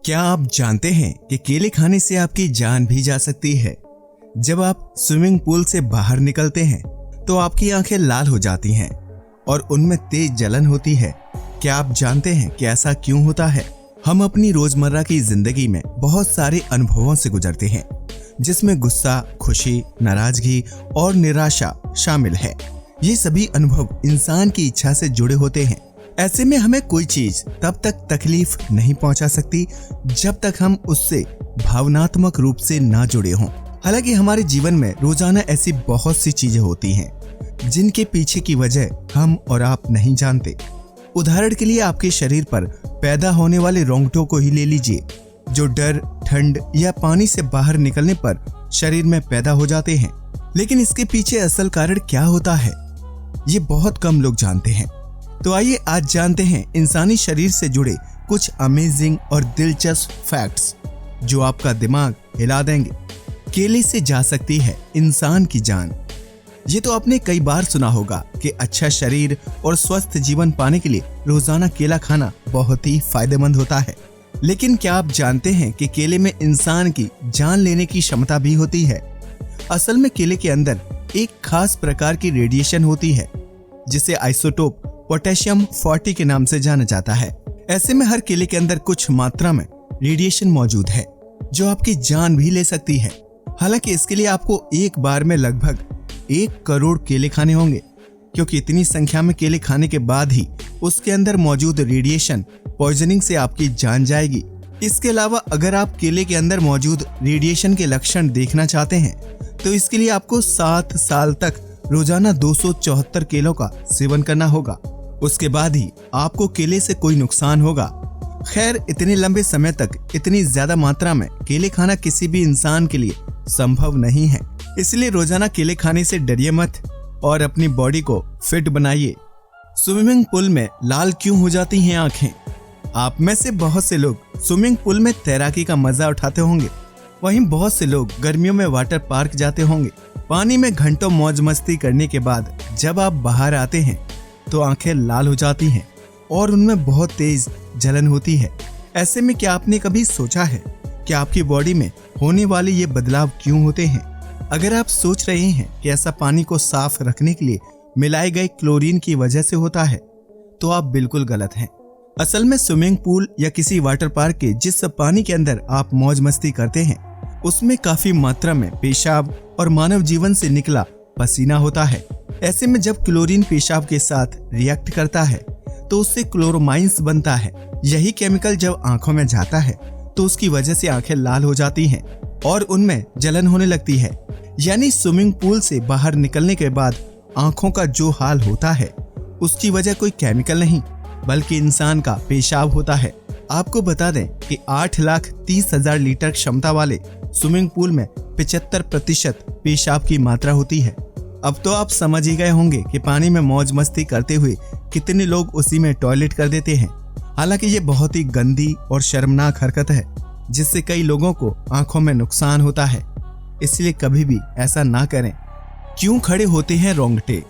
क्या आप जानते हैं कि केले खाने से आपकी जान भी जा सकती है। जब आप स्विमिंग पूल से बाहर निकलते हैं तो आपकी आंखें लाल हो जाती हैं और उनमें तेज जलन होती है। क्या आप जानते हैं कि ऐसा क्यों होता है? हम अपनी रोजमर्रा की जिंदगी में बहुत सारे अनुभवों से गुजरते हैं, जिसमें गुस्सा, खुशी, नाराजगी और निराशा शामिल है। ये सभी अनुभव इंसान की इच्छा से जुड़े होते हैं। ऐसे में हमें कोई चीज तब तक तकलीफ नहीं पहुंचा सकती जब तक हम उससे भावनात्मक रूप से ना जुड़े हों। हालांकि हमारे जीवन में रोजाना ऐसी बहुत सी चीजें होती हैं जिनके पीछे की वजह हम और आप नहीं जानते। उदाहरण के लिए आपके शरीर पर पैदा होने वाले रोंगटों को ही ले लीजिए, जो डर, ठंड या पानी से बाहर निकलने पर शरीर में पैदा हो जाते हैं। लेकिन इसके पीछे असल कारण क्या होता है, ये बहुत कम लोग जानते हैं। तो आइए आज जानते हैं इंसानी शरीर से जुड़े कुछ अमेजिंग और दिलचस्प फैक्ट्स जो आपका दिमाग हिला देंगे। केले से जा सकती है इंसान की जान। ये तो आपने कई बार सुना होगा कि अच्छा शरीर और स्वस्थ जीवन पाने के लिए रोजाना केला खाना बहुत ही फायदेमंद होता है। लेकिन क्या आप जानते हैं कि केले में इंसान की जान लेने की क्षमता भी होती है? असल में केले के अंदर एक खास प्रकार की रेडिएशन होती है जिसे आइसोटोप पोटेशियम 40 के नाम से जाना जाता है। ऐसे में हर केले के अंदर कुछ मात्रा में रेडिएशन मौजूद है जो आपकी जान भी ले सकती है। हालांकि इसके लिए आपको एक बार में लगभग 1 करोड़ केले खाने होंगे, क्योंकि इतनी संख्या में केले खाने के बाद ही उसके अंदर मौजूद रेडिएशन पॉइजनिंग से आपकी जान जाएगी। इसके अलावा अगर आप केले के अंदर मौजूद रेडिएशन के लक्षण देखना चाहते हैं तो इसके लिए आपको 7 साल तक रोजाना 274 केलों का सेवन करना होगा। उसके बाद ही आपको केले से कोई नुकसान होगा। खैर, इतने लंबे समय तक इतनी ज्यादा मात्रा में केले खाना किसी भी इंसान के लिए संभव नहीं है। इसलिए रोजाना केले खाने से डरिए मत और अपनी बॉडी को फिट बनाइए। स्विमिंग पूल में लाल क्यों हो जाती हैं आंखें? आप में से बहुत से लोग स्विमिंग पूल में तैराकी का मजा उठाते होंगे। वहीं बहुत से लोग गर्मियों में वाटर पार्क जाते होंगे। पानी में घंटों मौज मस्ती करने के बाद जब आप बाहर आते हैं तो आंखें लाल हो जाती हैं और उनमें बहुत तेज जलन होती है। ऐसे में क्या आपने कभी सोचा है कि आपकी बॉडी में होने वाले ये बदलाव क्यों होते हैं? अगर आप सोच रहे हैं कि ऐसा पानी को साफ रखने के लिए मिलाए गए क्लोरीन की वजह से होता है, तो आप बिल्कुल गलत हैं। असल में स्विमिंग पूल या किसी वाटर पार्क के जिस पानी के अंदर आप मौज मस्ती करते हैं उसमें काफी मात्रा में पेशाब और मानव जीवन से निकला पसीना होता है। ऐसे में जब क्लोरीन पेशाब के साथ रिएक्ट करता है तो उससे क्लोरोमाइंस बनता है। यही केमिकल जब आंखों में जाता है तो उसकी वजह से आंखें लाल हो जाती हैं और उनमें जलन होने लगती है। यानी स्विमिंग पूल से बाहर निकलने के बाद आंखों का जो हाल होता है उसकी वजह कोई केमिकल नहीं बल्कि इंसान का पेशाब होता है। आपको बता दें कि 8,30,000 लीटर क्षमता वाले स्विमिंग पूल में 75% पेशाब की मात्रा होती है। अब तो आप समझ ही गए होंगे कि पानी में मौज मस्ती करते हुए कितने लोग उसी में टॉयलेट कर देते हैं। हालांकि ये बहुत ही गंदी और शर्मनाक हरकत है जिससे कई लोगों को आंखों में नुकसान होता है। इसलिए कभी भी ऐसा ना करें। क्यों खड़े होते हैं रोंगटे?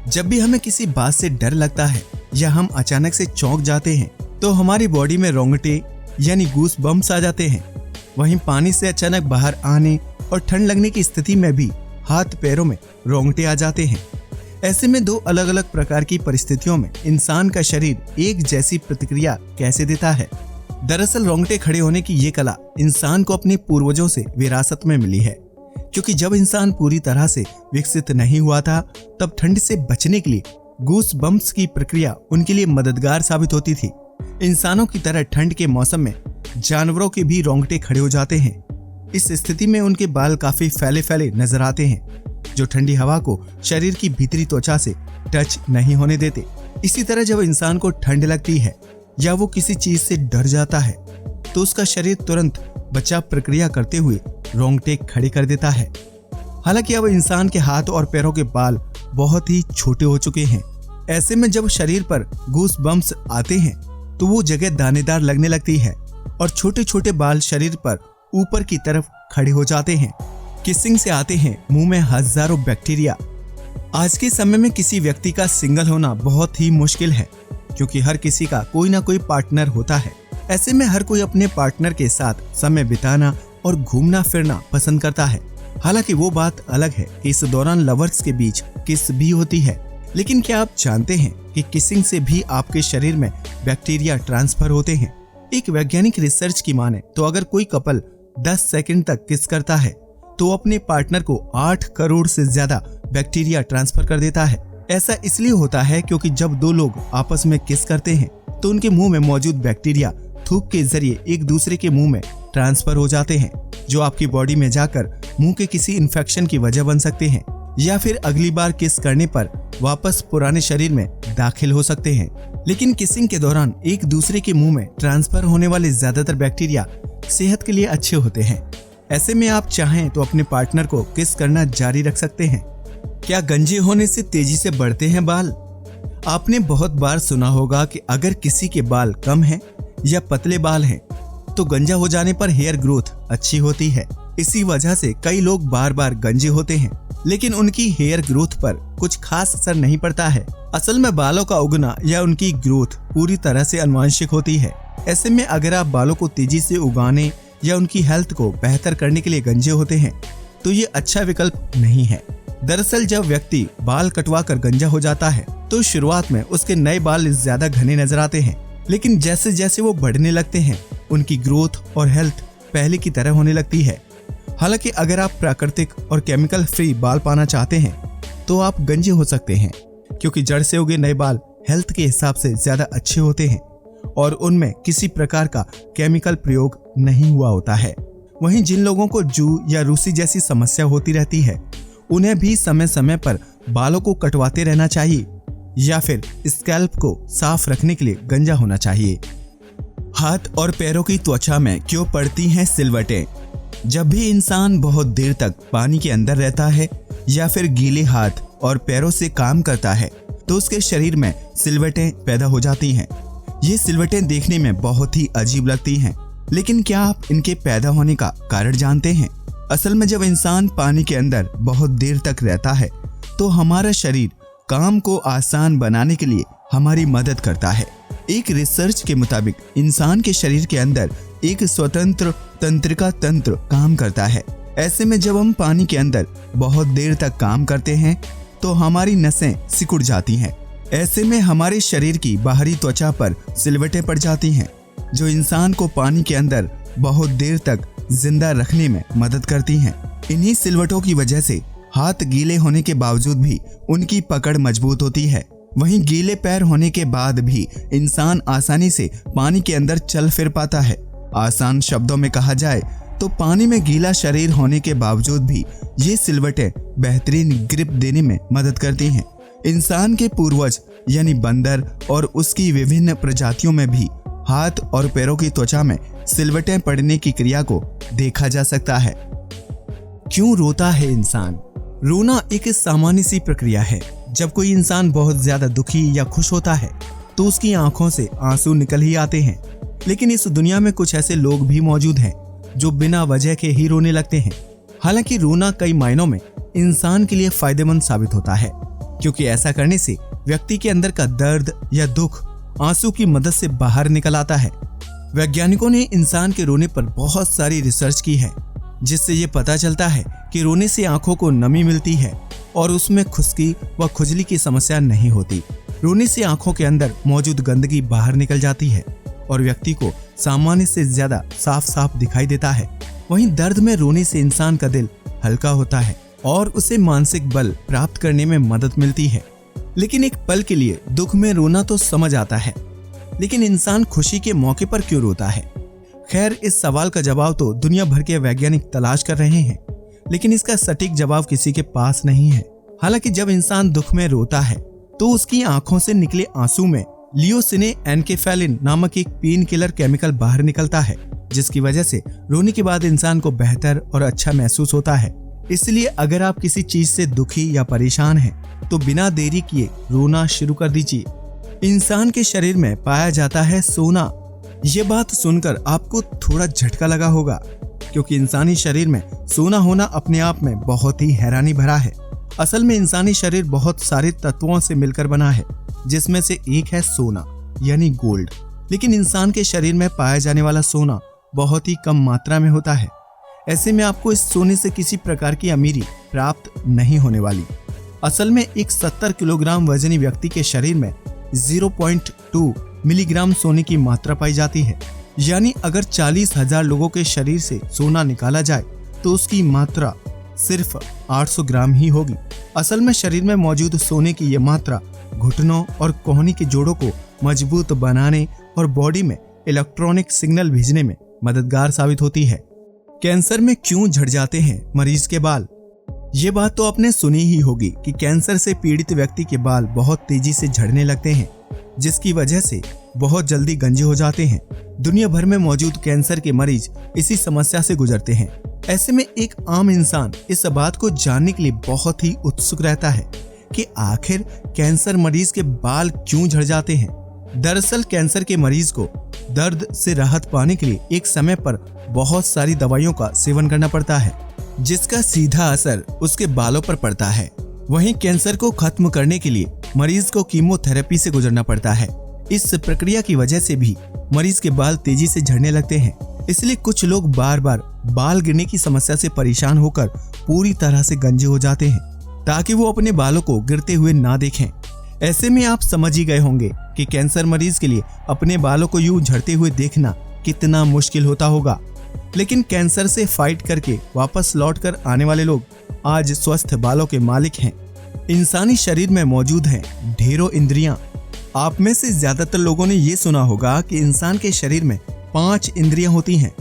जब भी हमें किसी बात से डर लगता है या हम अचानक से चौंक जाते हैं तो हमारी बॉडी में रोंगटे यानी गूस बम्प्स आ जाते हैं। वहीं पानी से अचानक बाहर आने और ठंड लगने की स्थिति में भी हाथ पैरों में रोंगटे आ जाते हैं। ऐसे में 2 अलग अलग प्रकार की परिस्थितियों में इंसान का शरीर एक जैसी प्रतिक्रिया कैसे देता है? दरअसल रोंगटे खड़े होने की ये कला इंसान को अपने पूर्वजों से विरासत में मिली है, क्योंकि जब इंसान पूरी तरह से विकसित नहीं हुआ था तब ठंड से बचने के लिए गूस बम्प्स की प्रक्रिया उनके लिए मददगार साबित होती थी। इंसानों की तरह ठंड के मौसम में जानवरों के भी रोंगटे खड़े हो जाते हैं। इस स्थिति में उनके बाल काफी फैले फैले नजर आते हैं जो ठंडी हवा को शरीर की भीतरी त्वचा से टच नहीं होने देते। इसी तरह जब इंसान को ठंड लगती है या वो किसी चीज से डर जाता है तो उसका शरीर तुरंत बचाव प्रक्रिया करते हुए रोंगटे खड़े कर देता है। हालांकि अब इंसान के हाथ और पैरों के बाल बहुत ही छोटे हो चुके हैं। ऐसे में जब शरीर पर गूस बम्प्स आते हैं तो वो जगह दानेदार लगने लगती है और छोटे छोटे बाल शरीर पर ऊपर की तरफ खड़े हो जाते हैं। किसिंग से आते हैं मुंह में हजारों बैक्टीरिया। आज के समय में किसी व्यक्ति का सिंगल होना बहुत ही मुश्किल है, क्योंकि हर किसी का कोई ना कोई पार्टनर होता है। ऐसे में हर कोई अपने पार्टनर के साथ समय बिताना और घूमना फिरना पसंद करता है। हालांकि वो बात अलग है कि इस दौरान लवर्स के बीच किस भी होती है। लेकिन क्या आप जानते हैं कि किसिंग से भी आपके शरीर में बैक्टीरिया ट्रांसफर होते हैं? एक वैज्ञानिक रिसर्च की माने तो अगर कोई कपल 10 सेकंड तक किस करता है तो अपने पार्टनर को 8 करोड़ से ज्यादा बैक्टीरिया ट्रांसफर कर देता है। ऐसा इसलिए होता है क्योंकि जब दो लोग आपस में किस करते हैं तो उनके मुंह में मौजूद बैक्टीरिया थूक के जरिए एक दूसरे के मुंह में ट्रांसफर हो जाते हैं, जो आपकी बॉडी में जाकर मुंह के किसी इन्फेक्शन की वजह बन सकते हैं या फिर अगली बार किस करने पर वापस पुराने शरीर में दाखिल हो सकते हैं। लेकिन किसिंग के दौरान एक दूसरे के मुंह में ट्रांसफर होने वाले ज्यादातर बैक्टीरिया सेहत के लिए अच्छे होते हैं। ऐसे में आप चाहें तो अपने पार्टनर को किस करना जारी रख सकते हैं। क्या गंजे होने से तेजी से बढ़ते हैं बाल? आपने बहुत बार सुना होगा कि अगर किसी के बाल कम हैं या पतले बाल हैं तो गंजा हो जाने पर हेयर ग्रोथ अच्छी होती है। इसी वजह से कई लोग बार बार गंजे होते हैं लेकिन उनकी हेयर ग्रोथ पर कुछ खास असर नहीं पड़ता है। असल में बालों का उगना या उनकी ग्रोथ पूरी तरह से आनुवंशिक होती है। ऐसे में अगर आप बालों को तेजी से उगाने या उनकी हेल्थ को बेहतर करने के लिए गंजे होते हैं तो ये अच्छा विकल्प नहीं है। दरअसल जब व्यक्ति बाल कटवा कर गंजा हो जाता है तो शुरुआत में उसके नए बाल ज्यादा घने नजर आते हैं, लेकिन जैसे जैसे वो बढ़ने लगते हैं उनकी ग्रोथ और हेल्थ पहले की तरह होने लगती है। हालांकि अगर आप प्राकृतिक और केमिकल फ्री बाल पाना चाहते हैं तो आप गंजे हो सकते हैं, क्योंकि जड़ से उगे नए बाल हेल्थ के हिसाब से ज्यादा अच्छे होते हैं और उनमें किसी प्रकार का केमिकल प्रयोग नहीं हुआ होता है। वहीं जिन लोगों को जू या रूसी जैसी समस्या होती रहती है उन्हें भी समय समय पर बालों को कटवाते रहना चाहिए या फिर स्कैल्प को साफ रखने के लिए गंजा होना चाहिए। हाथ और पैरों की त्वचा में क्यों पड़ती हैं सिलवटें? जब भी इंसान बहुत देर तक पानी के अंदर रहता है या फिर गीले हाथ और पैरों से काम करता है तो उसके शरीर में सिलवटें पैदा हो जाती हैं। ये सिलवटें देखने में बहुत ही अजीब लगती हैं, लेकिन क्या आप इनके पैदा होने का कारण जानते हैं? असल में जब इंसान पानी के अंदर बहुत देर तक रहता है तो हमारा शरीर काम को आसान बनाने के लिए हमारी मदद करता है। एक रिसर्च के मुताबिक इंसान के शरीर के अंदर एक स्वतंत्र तंत्रिका तंत्र काम करता है। ऐसे में जब हम पानी के अंदर बहुत देर तक काम करते हैं तो हमारी नसें सिकुड़ जाती हैं। ऐसे में हमारे शरीर की बाहरी त्वचा पर सिलवटें पड़ जाती हैं, जो इंसान को पानी के अंदर बहुत देर तक जिंदा रखने में मदद करती हैं। इन्हीं सिलवटों की वजह से हाथ गीले होने के बावजूद भी उनकी पकड़ मजबूत होती है। वहीं गीले पैर होने के बाद भी इंसान आसानी से पानी के अंदर चल फिर पाता है। आसान शब्दों में कहा जाए तो पानी में गीला शरीर होने के बावजूद भी ये सिलवटें बेहतरीन ग्रिप देने में मदद करती हैं। इंसान के पूर्वज यानी बंदर और उसकी विभिन्न प्रजातियों में भी हाथ और पैरों की त्वचा में सिलवटें पड़ने की क्रिया को देखा जा सकता है। क्यों रोता है इंसान? रोना एक सामान्य सी प्रक्रिया है। जब कोई इंसान बहुत ज्यादा दुखी या खुश होता है तो उसकी आंखों से आंसू निकल ही आते हैं। लेकिन इस दुनिया में कुछ ऐसे लोग भी मौजूद हैं जो बिना वजह के ही रोने लगते हैं। हालांकि रोना कई मायनों में इंसान के लिए फायदेमंद साबित होता है, क्योंकि ऐसा करने से व्यक्ति के अंदर का दर्द या दुख आंसू की मदद से बाहर निकल आता है। वैज्ञानिकों ने इंसान के रोने पर बहुत सारी रिसर्च की है, जिससे ये पता चलता है कि रोने से आंखों को नमी मिलती है और उसमें खुश्की व खुजली की समस्या नहीं होती। रोने से आंखों के अंदर मौजूद गंदगी बाहर निकल जाती है और व्यक्ति को सामान्य से ज्यादा साफ साफ दिखाई देता है। वहीं दर्द में रोने से इंसान का दिल हल्का होता है और उसे मानसिक बल प्राप्त करने में मदद मिलती है। लेकिन एक पल के लिए दुख में रोना तो समझ आता है, लेकिन इंसान खुशी के मौके पर क्यों रोता है? खैर, इस सवाल का जवाब तो दुनिया भर के वैज्ञानिक तलाश कर रहे हैं, लेकिन इसका सटीक जवाब किसी के पास नहीं है। हालांकि जब इंसान दुख में रोता है तो उसकी आंखों से निकले आंसू में लियोसिने एनकेफेलिन नामक एक पेन किलर केमिकल बाहर निकलता है, जिसकी वजह से रोने के बाद इंसान को बेहतर और अच्छा महसूस होता है। इसलिए अगर आप किसी चीज से दुखी या परेशान हैं, तो बिना देरी किए रोना शुरू कर दीजिए। इंसान के शरीर में पाया जाता है सोना। ये बात सुनकर आपको थोड़ा झटका लगा होगा, क्योंकि इंसानी शरीर में सोना होना अपने आप में बहुत ही हैरानी भरा है। असल में इंसानी शरीर बहुत सारे तत्वों से मिलकर बना है, जिसमें से एक है सोना यानी गोल्ड। लेकिन इंसान के शरीर में पाया जाने वाला सोना बहुत ही कम मात्रा में होता है। ऐसे में आपको इस सोने से किसी प्रकार की अमीरी प्राप्त नहीं होने वाली। असल में एक 70 किलोग्राम वजनी व्यक्ति के शरीर में 0.2 मिलीग्राम सोने की मात्रा पाई जाती है। यानी अगर 40,000 लोगों के शरीर से सोना निकाला जाए तो उसकी मात्रा सिर्फ 800 ग्राम ही होगी। असल में शरीर में मौजूद सोने की यह मात्रा घुटनों और कोहनी के जोड़ों को मजबूत बनाने और बॉडी में इलेक्ट्रॉनिक सिग्नल भेजने में मददगार साबित होती है। कैंसर में क्यों झड़ जाते हैं मरीज के बाल? ये बात तो आपने सुनी ही होगी कि कैंसर से पीड़ित व्यक्ति के बाल बहुत तेजी से झड़ने लगते हैं, जिसकी वजह से बहुत जल्दी गंजे हो जाते हैं। दुनिया भर में मौजूद कैंसर के मरीज इसी समस्या से गुजरते हैं। ऐसे में एक आम इंसान इस बात को जानने के लिए बहुत ही उत्सुक रहता है कि आखिर कैंसर मरीज के बाल क्यों झड़ जाते हैं। दरअसल कैंसर के मरीज को दर्द से राहत पाने के लिए एक समय पर बहुत सारी दवाइयों का सेवन करना पड़ता है, जिसका सीधा असर उसके बालों पर पड़ता है। वहीं कैंसर को खत्म करने के लिए मरीज को कीमोथेरेपी से गुजरना पड़ता है। इस प्रक्रिया की वजह से भी मरीज के बाल तेजी से झड़ने लगते हैं। इसलिए कुछ लोग बार बार बाल गिरने की समस्या से परेशान होकर पूरी तरह से गंजे हो जाते हैं, ताकि वो अपने बालों को गिरते हुए ना देखें। ऐसे में आप समझ ही गए होंगे कि कैंसर मरीज के लिए अपने बालों को यूं झड़ते हुए देखना कितना मुश्किल होता होगा। लेकिन कैंसर से फाइट करके वापस लौट कर आने वाले लोग आज स्वस्थ बालों के मालिक हैं। इंसानी शरीर में मौजूद हैं ढेरों इंद्रियां। आप में से ज्यादातर लोगों ने ये सुना होगा कि इंसान के शरीर में 5 इंद्रियां होती हैं,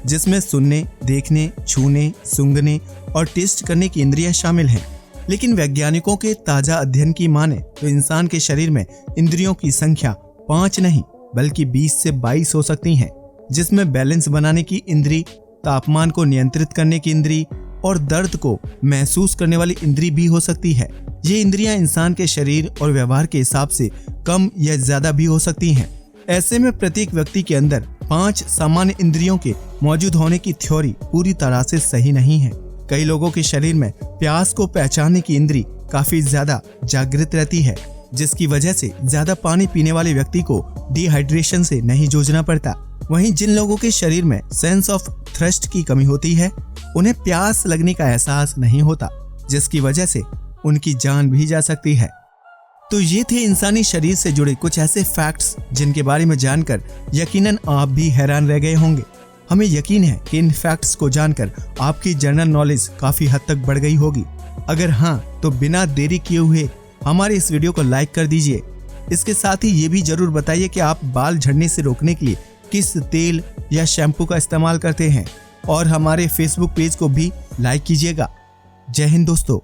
जिसमें सुनने, देखने, छूने, सूंघने और टेस्ट करने की इंद्रियां शामिल हैं। लेकिन वैज्ञानिकों के ताजा अध्ययन की माने तो इंसान के शरीर में इंद्रियों की संख्या 5 नहीं बल्कि 20 से 22 हो सकती हैं, जिसमें बैलेंस बनाने की इंद्री, तापमान को नियंत्रित करने की इंद्री और दर्द को महसूस करने वाली इंद्री भी हो सकती है। ये इंद्रियां इंसान के शरीर और व्यवहार के हिसाब से कम या ज्यादा भी हो सकती हैं। ऐसे में प्रत्येक व्यक्ति के अंदर 5 सामान्य इंद्रियों के मौजूद होने की थ्योरी पूरी तरह से सही नहीं है। कई लोगों के शरीर में प्यास को पहचानने की इंद्री काफी ज्यादा जागृत रहती है, जिसकी वजह से ज्यादा पानी पीने वाले व्यक्ति को डिहाइड्रेशन से नहीं जूझना पड़ता। वहीं जिन लोगों के शरीर में सेंस ऑफ थ्रस्ट की कमी होती है, उन्हें प्यास लगने का एहसास नहीं होता, जिसकी वजह से उनकी जान भी जा सकती है। तो ये थे इंसानी शरीर से जुड़े कुछ ऐसे फैक्ट्स जिनके बारे में जानकर यकीनन आप भी हैरान रह गए होंगे। हमें यकीन है कि इन फैक्ट्स को जानकर आपकी जनरल नॉलेज काफी हद तक बढ़ गई होगी। अगर हाँ, तो बिना देरी किए हुए हमारे इस वीडियो को लाइक कर दीजिए। इसके साथ ही ये भी जरूर बताइए कि आप बाल झड़ने से रोकने के लिए किस तेल या शैम्पू का इस्तेमाल करते हैं, और हमारे फेसबुक पेज को भी लाइक कीजिएगा। जय हिंद दोस्तों।